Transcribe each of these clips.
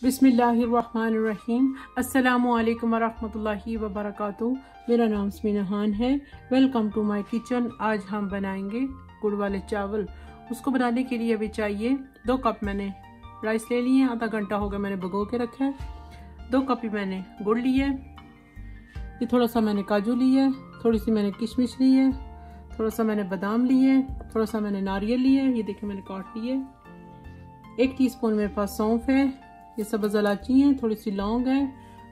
बिस्मिल्लाहिर्रहमानिर्रहीम। अस्सलामु अलैकुम वरहमतुल्लाहि वबरकातुहू। मेरा नाम समीना है। Welcome to my kitchen. आज हम बनाएंगे गुड़ वाले चावल। उसको बनाने के लिए अभी चाहिए 2 कप मैंने राइस ले लिए हैं। आधा घंटा हो गया मैंने भिगो के रखा है। 2 कप ही मैंने गुड़ लिया है। ये थोड़ा सा मैंने काजू लिया है, थोड़ी सी मैंने किशमिश ली है, थोड़ा सा मैंने बादाम लिए है, थोड़ा सा मैंने नारियल लिया है। ये देखिए मैंने काट लिए। 1 टीस्पून मेरे पास सौंफ है, ये सब्ज़ इलायची है, थोड़ी सी लौंग है,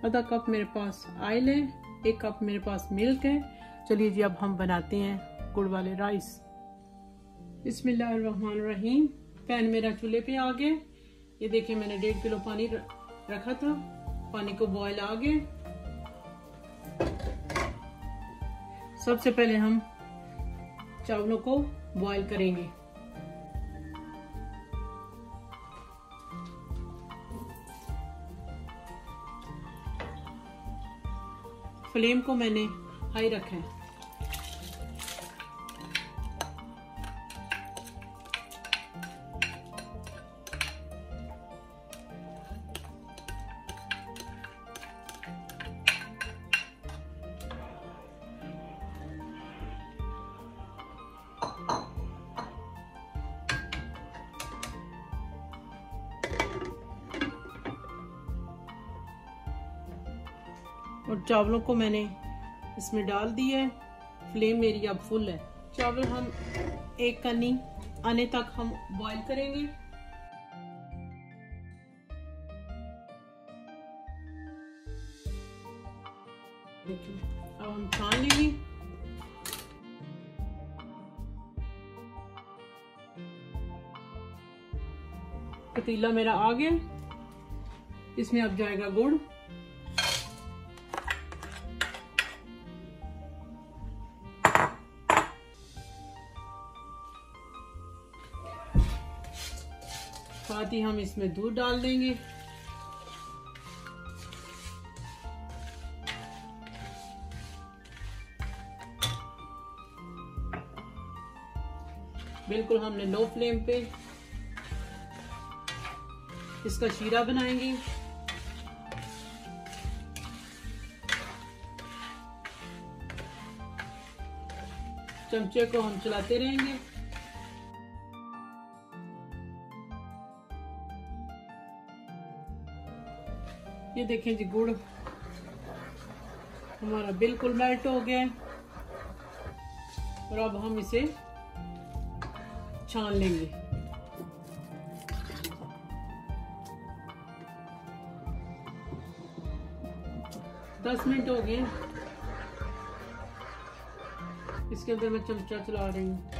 आधा कप मेरे पास ऑयल है, 1 कप मेरे पास मिल्क है। चलिए जी अब हम बनाते हैं गुड़ वाले राइस। बिस्मिल्लाहिर्रहमानिर्रहीम। पैन मेरा चूल्हे पे आ गया। ये देखिए मैंने 1.5 किलो पानी रखा था। पानी को बॉयल आ गए। सबसे पहले हम चावलों को बॉयल करेंगे। फ्लेम को मैंने हाई रखा है। और चावलों को मैंने इसमें डाल दिया है। फ्लेम मेरी अब फुल है। चावल हम 1 कनी आने तक हम बॉईल करेंगे। देखिए अब हम छान लेंगे। पतीला मेरा आ गया। इसमें अब जाएगा गुड़। साथ ही हम इसमें दूध डाल देंगे। बिल्कुल हमने लो फ्लेम पे इसका शीरा बनाएंगे। चमचे को हम चलाते रहेंगे। ये देखें जी गुड़ हमारा बिल्कुल मेल्ट हो गया है। और अब हम इसे छान लेंगे। दस मिनट हो गए। इसके अंदर मैं चमचा चला रही हूँ।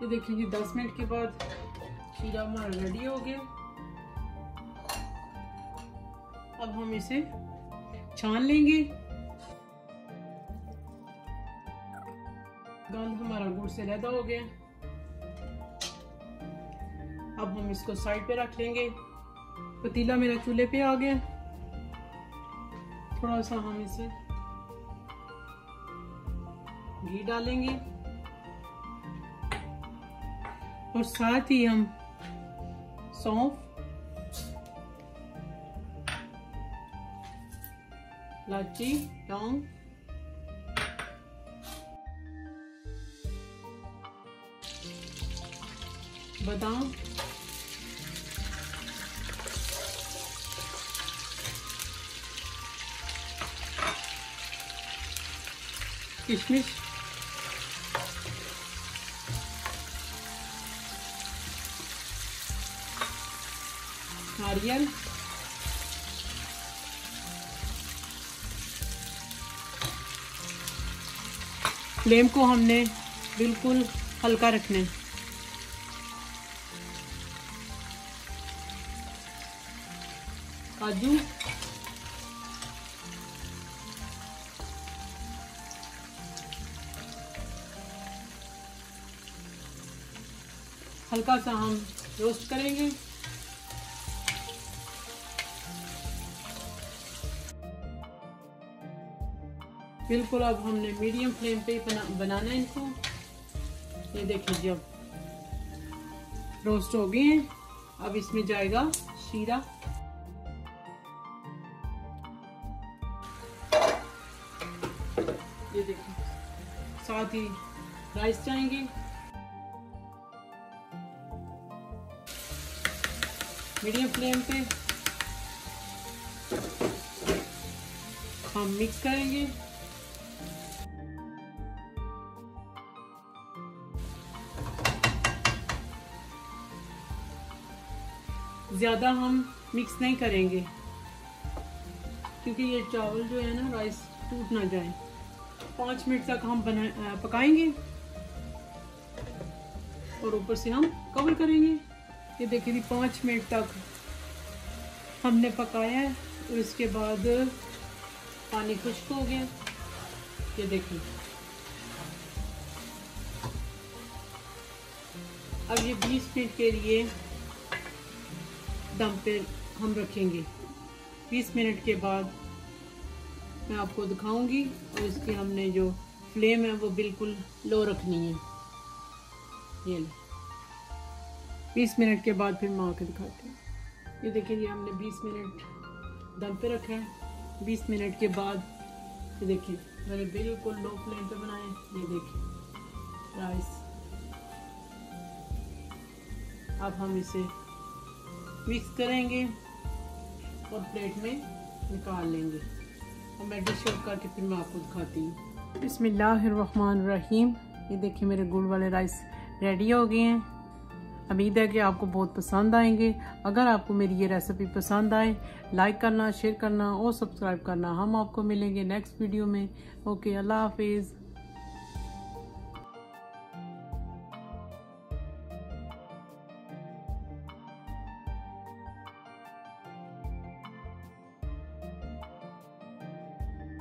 ये देखिए जी 10 मिनट के बाद शीरा हमारा रेडी हो गया। अब हम इसे छान लेंगे। गंध हमारा गुड़ से लैदा हो गया। अब हम इसको साइड पे रख लेंगे। पतीला मेरा चूल्हे पे आ गया। थोड़ा सा हम इसे घी डालेंगे और साथ ही हम सौंफ, इलायची, लौंग, बादाम, किशमिश, नारियल, फ्लेम को हमने बिल्कुल हल्का रखना है। काजू, हल्का सा हम रोस्ट करेंगे। बिल्कुल अब हमने मीडियम फ्लेम पे बनाना है इनको। ये देखिए जब रोस्ट हो गए हैं अब इसमें जाएगा शीरा, ये देखिए, साथ ही राइस जाएंगे। मीडियम फ्लेम पे हम मिक्स करेंगे। ज़्यादा हम मिक्स नहीं करेंगे क्योंकि ये चावल जो है ना राइस टूट ना जाए। 5 मिनट तक हम पकाएंगे और ऊपर से हम कवर करेंगे। ये देखिए जी 5 मिनट तक हमने पकाया है और इसके बाद पानी खुश्क हो गया। ये देखिए अब ये 20 मिनट के लिए दम पे हम रखेंगे। 20 मिनट के बाद मैं आपको दिखाऊंगी और इसकी हमने जो फ्लेम है वो बिल्कुल लो रखनी है। ये 20 मिनट के बाद फिर मैं आके दिखाती हूँ। ये देखिए ये हमने 20 मिनट दम पे रखा है। 20 मिनट के बाद ये देखिए मैंने बिल्कुल लो फ्लेम पे बनाया। ये देखिए राइस। अब हम इसे मिक्स करेंगे और प्लेट में निकाल लेंगे और मैं डिश आउट करके फिर मैं आपको दिखाती हूँ। बिस्मिल्लाहिर्रहमानिर्रहीम। ये देखिए मेरे गुड़ वाले राइस रेडी हो गए हैं। उम्मीद है कि आपको बहुत पसंद आएंगे। अगर आपको मेरी ये रेसिपी पसंद आए लाइक करना, शेयर करना और सब्सक्राइब करना। हम आपको मिलेंगे नेक्स्ट वीडियो में। ओके, अल्लाह हाफिज़।